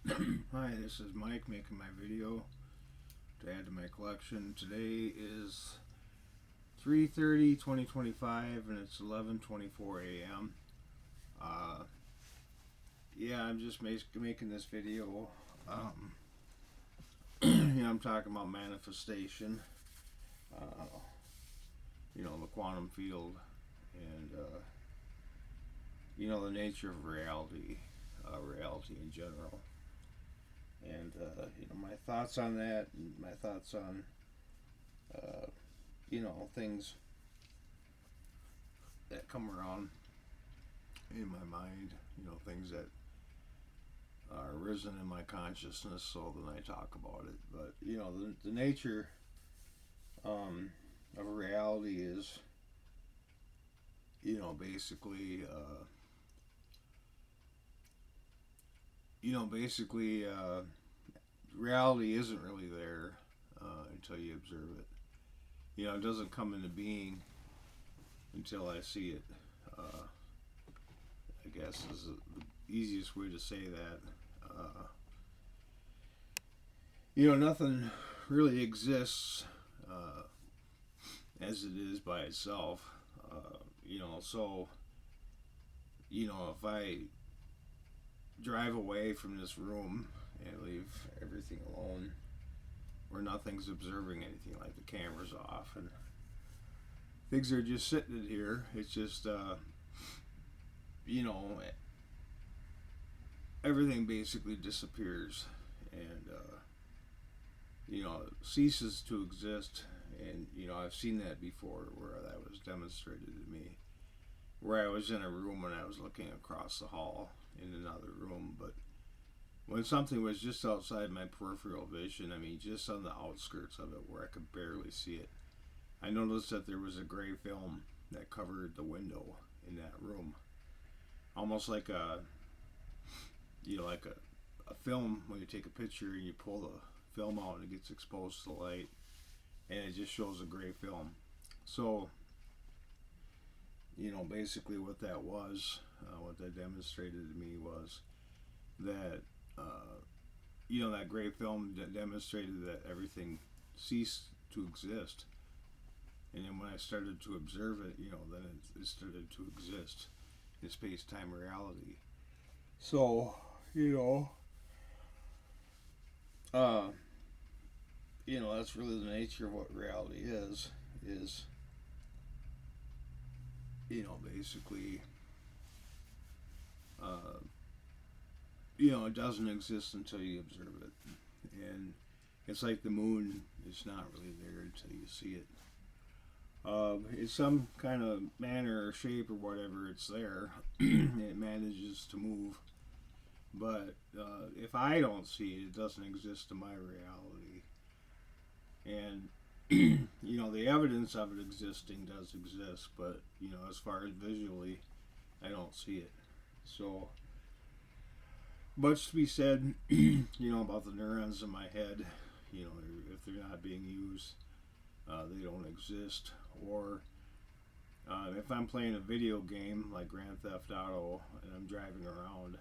Hi, this is Mike making my video to add to my collection. Today is 3:30, 2025, and it's 11:24 a.m. Uh, yeah, I'm just making this video. I'm talking about manifestation, uh, the quantum field, and the nature of reality, reality in general. And my thoughts on that, and my thoughts on things that come around in my mind, things that are arisen in my consciousness, so then I talk about it. But, the nature of reality is, basically, reality isn't really there until you observe it. It doesn't come into being until I see it. Uh, I guess is the easiest way to say that. Nothing really exists as it is by itself. So if I drive away from this room and leave everything alone, where nothing's observing anything, like the camera's off and things are just sitting in here, it's just you know everything basically disappears and ceases to exist. And I've seen that before, where that was demonstrated to me, where I was in a room and I was looking across the hall in another room, but when something was just outside my peripheral vision, I mean, just on the outskirts of it where I could barely see it, I noticed that there was a gray film that covered the window in that room, almost like a film when you take a picture and you pull the film out and it gets exposed to the light, and it just shows a gray film. So, basically what that was, what that demonstrated to me was that, that gray film demonstrated that everything ceased to exist. And then when I started to observe it, then it started to exist in space-time reality. So, uh, that's really the nature of what reality is, basically, uh, it doesn't exist until you observe it. And it's like the moon, it's not really there until you see it. In some kind of manner or shape or whatever, it's there. It manages to move. But if I don't see it, it doesn't exist in my reality. And the evidence of it existing does exist, but as far as visually, I don't see it. So much to be said, about the neurons in my head. If they're not being used, they don't exist. Or if I'm playing a video game like Grand Theft Auto and I'm driving around,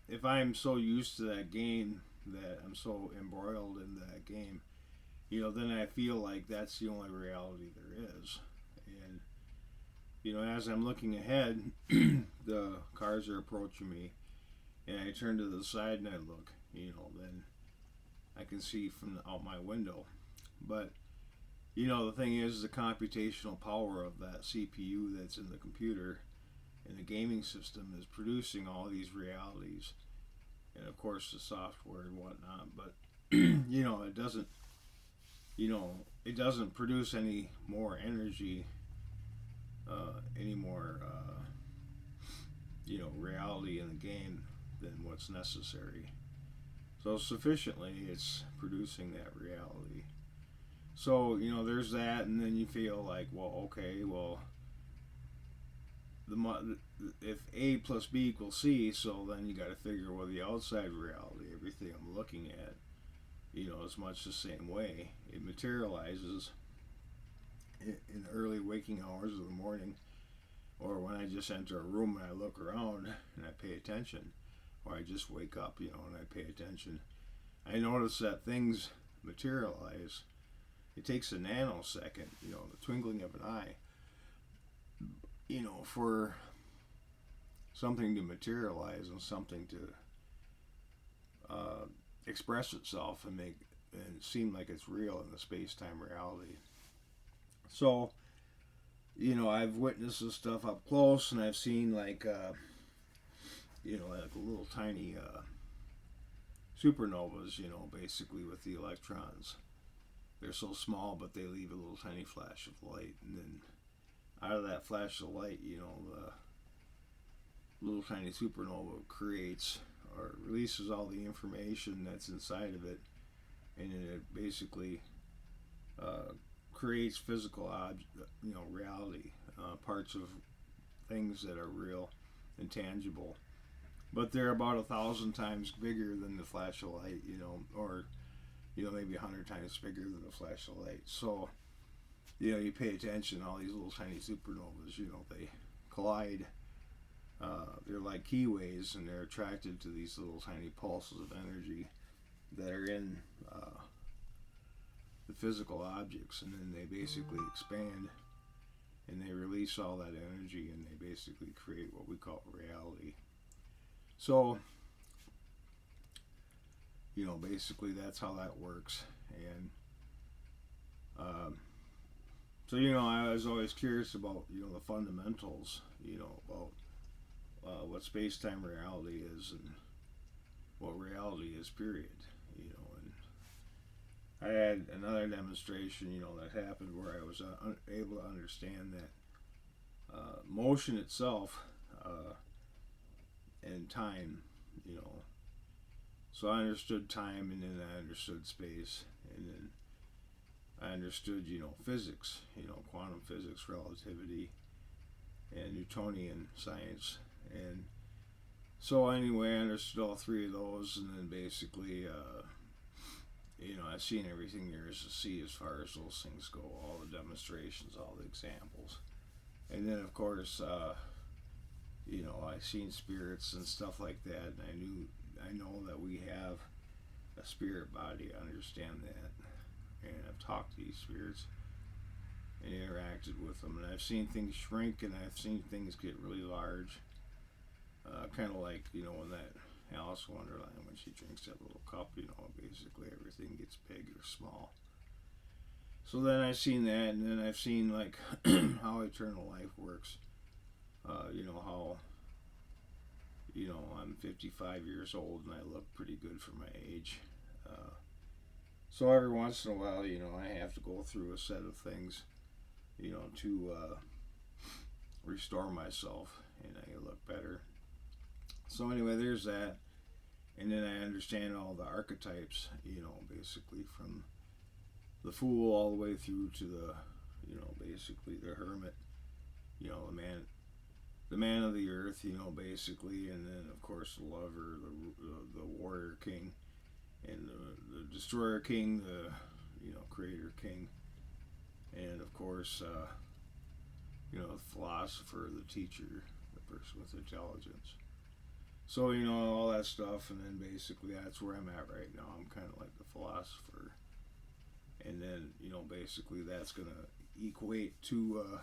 if I'm so used to that game that I'm so embroiled in that game, then I feel like that's the only reality there is. And as I'm looking ahead, the cars are approaching me, and I turn to the side and I look. Then I can see from out my window. But the thing is, the computational power of that CPU that's in the computer in the gaming system is producing all these realities, and of course the software and whatnot. But you know, it doesn't produce any more energy, any more, reality in the game than what's necessary. So sufficiently, it's producing that reality. So there's that, and then you feel like, well, okay, well, if A plus B equals C, so then you got to figure, well, the outside reality, everything I'm looking at, is much the same way. It materializes in the early waking hours of the morning, or when I just enter a room and I look around and I pay attention, or I just wake up, and I pay attention. I notice that things materialize. It takes a nanosecond, the twinkling of an eye, for something to materialize and something to express itself and seem like it's real in the space-time reality. So, I've witnessed this stuff up close, and I've seen like little tiny supernovas, basically with the electrons. They're so small, but they leave a little tiny flash of light, and then out of that flash of light, the little tiny supernova creates or releases all the information that's inside of it, and then it basically creates physical reality, parts of things that are real and tangible. But they're about 1,000 times bigger than the flash of light, or maybe 100 times bigger than the flash of light. So, you pay attention, all these little tiny supernovas, they collide. They're like keyways, and they're attracted to these little tiny pulses of energy that are in the physical objects, and then they basically expand, and they release all that energy, and they basically create what we call reality. So, basically that's how that works. And so, I was always curious about, the fundamentals, about what space-time reality is and what reality is, period. And I had another demonstration, that happened where I was able to understand that motion itself and time, so I understood time, and then I understood space, and then I understood, physics, quantum physics, relativity, and Newtonian science. And so anyway, I understood all three of those, and then basically, I've seen everything there is to see as far as those things go, all the demonstrations, all the examples. And then, of course, I've seen spirits and stuff like that, and I know that we have a spirit body. I understand that, and I've talked to these spirits and interacted with them, and I've seen things shrink, and I've seen things get really large, kind of like when that Alice in Wonderland, when she drinks that little cup, basically everything gets big or small. So then I've seen that, and then I've seen like how eternal life works. How I'm 55 years old and I look pretty good for my age. So every once in a while, I have to go through a set of things, to restore myself, and I look better. So anyway, there's that. And then I understand all the archetypes, basically from the fool all the way through to the, basically the hermit, the man of the earth, basically, and then of course the lover, the warrior king, and the destroyer king, the creator king, and of course the philosopher, the teacher, the person with intelligence. So all that stuff, and then basically that's where I'm at right now. I'm kind of like the philosopher, and then basically that's gonna equate to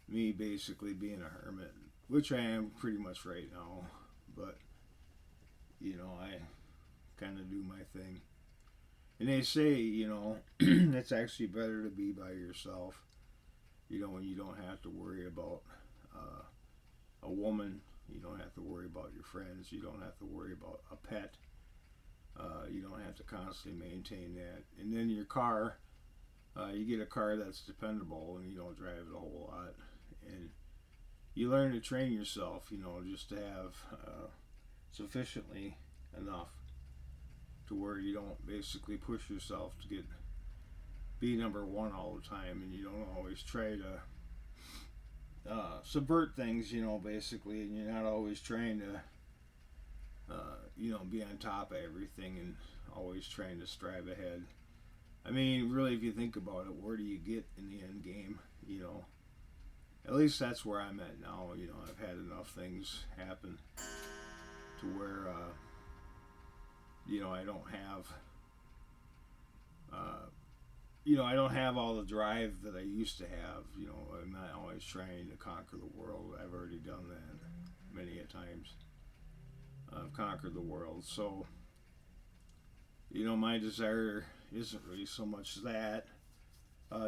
me basically being a hermit, which I am pretty much right now, but I kind of do my thing. And they say, it's actually better to be by yourself, when you don't have to worry about a woman, you don't have to worry about your friends, you don't have to worry about a pet, you don't have to constantly maintain that. And then your car, you get a car that's dependable and you don't drive it a whole lot. And you learn to train yourself, just to have sufficiently enough to where you don't basically push yourself to be number one all the time, and you don't always try to subvert things, basically, and you're not always trying to be on top of everything and always trying to strive ahead. I mean, really, if you think about it, where do you get in the end game? At least that's where I'm at now. I've had enough things happen to where I don't have I don't have all the drive that I used to have. I'm not always trying to conquer the world. I've already done that many a times. I've conquered the world. So, my desire isn't really so much that.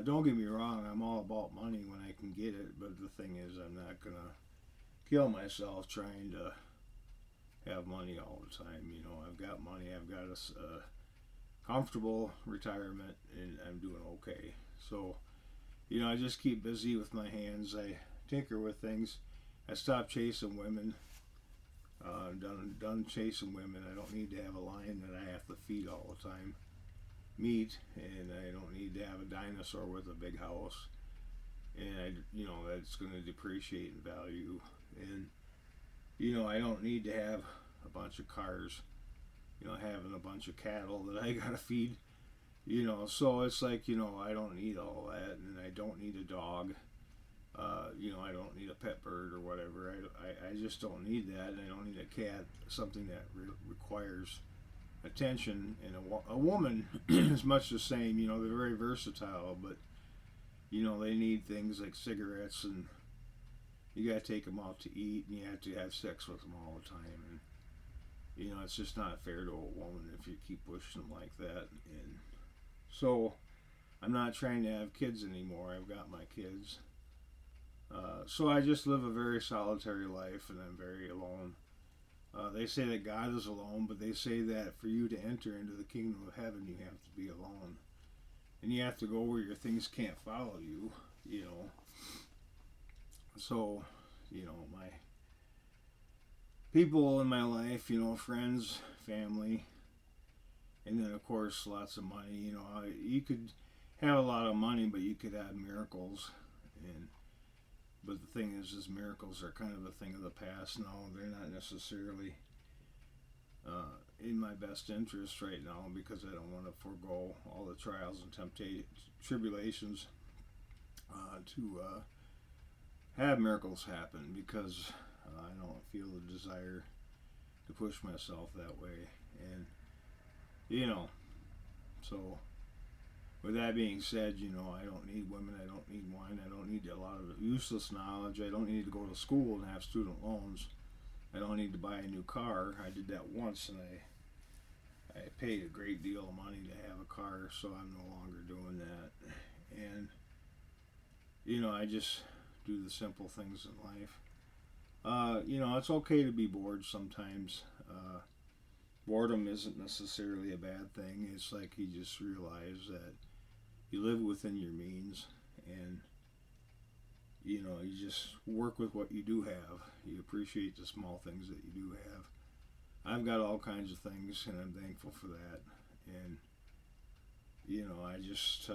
Don't get me wrong, I'm all about money when I can get it, but the thing is, I'm not going to kill myself trying to have money all the time. I've got money, I've got a comfortable retirement, and I'm doing okay. So, I just keep busy with my hands. I tinker with things. I stopped chasing women. I'm done chasing women. I don't need to have a lion that I have to feed all the time. Meat, and I don't need to have a dinosaur with a big house. And that's going to depreciate in value. And I don't need to have a bunch of cars. Having a bunch of cattle that I gotta feed. So it's like I don't need all that, and I don't need a dog. I don't need a pet bird or whatever. I just don't need that, and I don't need a cat. Something that requires attention, and a woman is much the same. They're very versatile, but they need things like cigarettes, and you gotta take them out to eat, and you have to have sex with them all the time, and it's just not fair to a woman if you keep pushing them like that. And so I'm not trying to have kids anymore. I've got my kids. So I just live a very solitary life, and I'm very alone. They say that God is alone, but they say that for you to enter into the kingdom of heaven, you have to be alone. And you have to go where your things can't follow you, So, my people in my life, friends, family, and then of course lots of money. You could have a lot of money, but you could have miracles, but the thing is miracles are kind of a thing of the past now. They're not necessarily in my best interest right now, because I don't want to forego all the trials and tribulations to have miracles happen, because I don't feel the desire to push myself that way. And so with that being said, I don't need women, I don't need wine, I don't need a lot of useless knowledge. I don't need to go to school and have student loans. I don't need to buy a new car. I did that once, and I paid a great deal of money to have a car, so I'm no longer doing that. And I just do the simple things in life. It's okay to be bored sometimes. Boredom isn't necessarily a bad thing. It's like you just realize that you live within your means, and you just work with what you do have. You appreciate the small things that you do have. I've got all kinds of things, and I'm thankful for that. And I just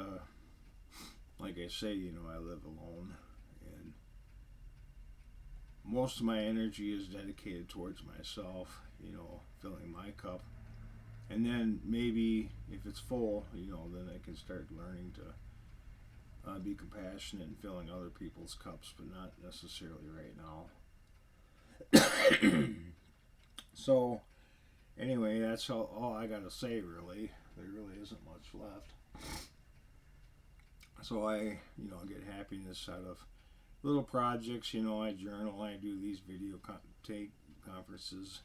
like I say, I live alone, and most of my energy is dedicated towards myself, filling my cup. And then maybe if it's full, then I can start learning to be compassionate and filling other people's cups, but not necessarily right now. So, anyway, that's all I got to say, really. There really isn't much left. So I, get happiness out of little projects. I journal, I do these video take conferences,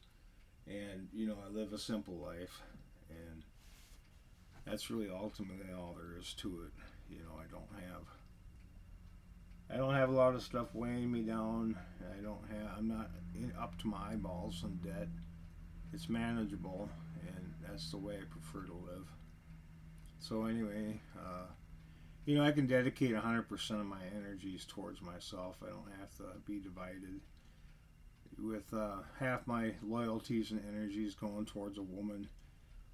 and I live a simple life, and that's really ultimately all there is to it. I don't have a lot of stuff weighing me down. I'm not up to my eyeballs in debt. It's manageable, and that's the way I prefer to live. So anyway, I can dedicate 100% of my energies towards myself. I don't have to be divided with half my loyalties and energies going towards a woman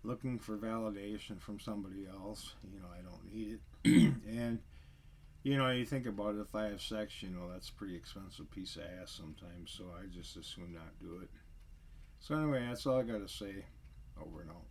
looking for validation from somebody else. I don't need it. And you think about it, if I have sex, that's a pretty expensive piece of ass sometimes, so I just as soon not do it. So anyway, that's all I got to say. Over and out.